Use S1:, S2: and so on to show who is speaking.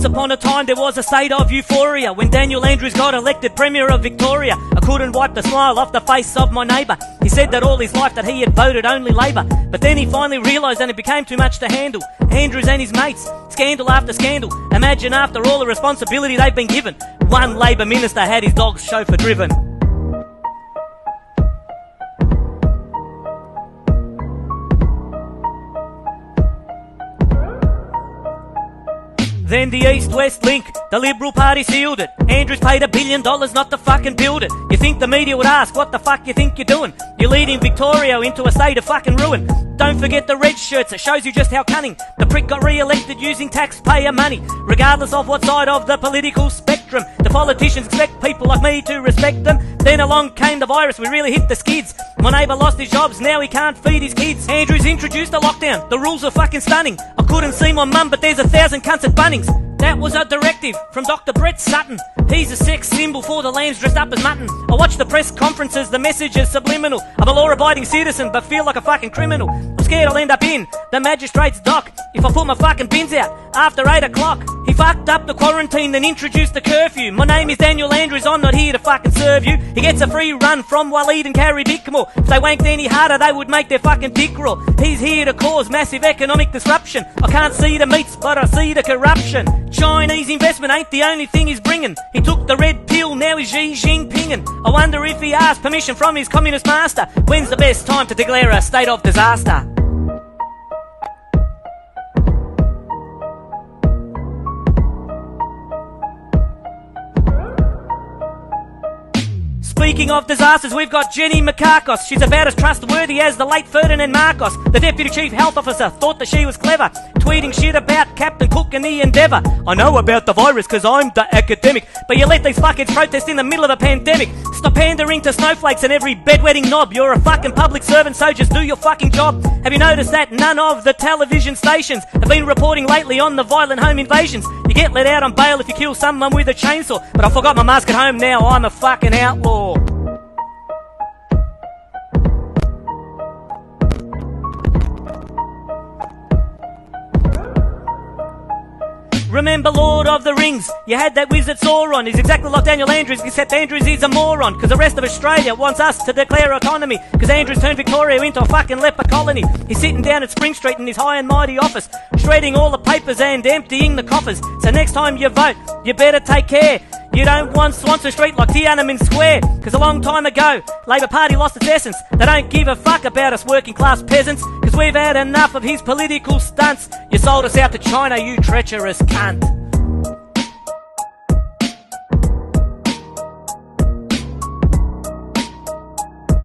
S1: Once upon a time there was a state of euphoria when Daniel Andrews got elected Premier of Victoria. I couldn't wipe the smile off the face of my neighbour. He said that all his life that he had voted only Labor, but then he finally realised and it became too much to handle. Andrews and his mates, scandal after scandal. Imagine after all the responsibility they've been given, one Labor minister had his dogs chauffeur driven. Then the East-West link, the Liberal Party sealed it. Andrews paid $1 billion not to fucking build it. You think the media would ask, what the fuck you think you're doing? You're leading Victoria into a state of fucking ruin. Don't forget the red shirts, it shows you just how cunning. The prick got re-elected using taxpayer money. Regardless of what side of the political spectrum, the politicians expect people like me to respect them. Then along came the virus, we really hit the skids. My neighbour lost his jobs, now he can't feed his kids. Andrews introduced a lockdown, the rules are fucking stunning. I couldn't see my mum, but there's 1,000 cunts at Bunnings. That was a directive from Dr. Brett Sutton. He's a sex symbol for the lambs dressed up as mutton. I watch the press conferences, the message is subliminal. I'm a law-abiding citizen, but feel like a fucking criminal. I'm scared I'll end up in the magistrate's dock if I put my fucking bins out after 8 o'clock. He fucked up the quarantine, then introduced the curfew. My name is Daniel Andrews, I'm not here to fucking serve you. He gets a free run from Waleed and Carrie Bickmore. If they wanked any harder, they would make their fucking dick raw. He's here to cause massive economic disruption. I can't see the meats, but I see the corruption. Chinese investment ain't the only thing he's bringing. He took the red pill, now he's Xi Jinpinging. I wonder if he asked permission from his communist master. When's the best time to declare a state of disaster? Speaking of disasters, we've got Jenny Mikakos. She's about as trustworthy as the late Ferdinand Marcos. The Deputy Chief Health Officer thought that she was clever, tweeting shit about Captain Cook and the Endeavour. I know about the virus cause I'm the academic, but you let these fuckheads protest in the middle of a pandemic. Stop pandering to snowflakes and every bedwetting knob. You're a fucking public servant, so just do your fucking job. Have you noticed that none of the television stations have been reporting lately on the violent home invasions? You get let out on bail if you kill someone with a chainsaw, but I forgot my mask at home now, I'm a fucking outlaw. Remember Lord of the Rings? You had that wizard Sauron. He's exactly like Daniel Andrews, except Andrews is a moron. Cause the rest of Australia wants us to declare autonomy. Cause Andrews turned Victoria into a fucking leper colony. He's sitting down at Spring Street in his high and mighty office, shredding all the papers and emptying the coffers. So next time you vote, you better take care. You don't want Swansea Street like Tiananmen Square. Cause a long time ago, Labor Party lost its essence. They don't give a fuck about us working class peasants. Cause we've had enough of his political stunts. You sold us out to China, you treacherous cunt.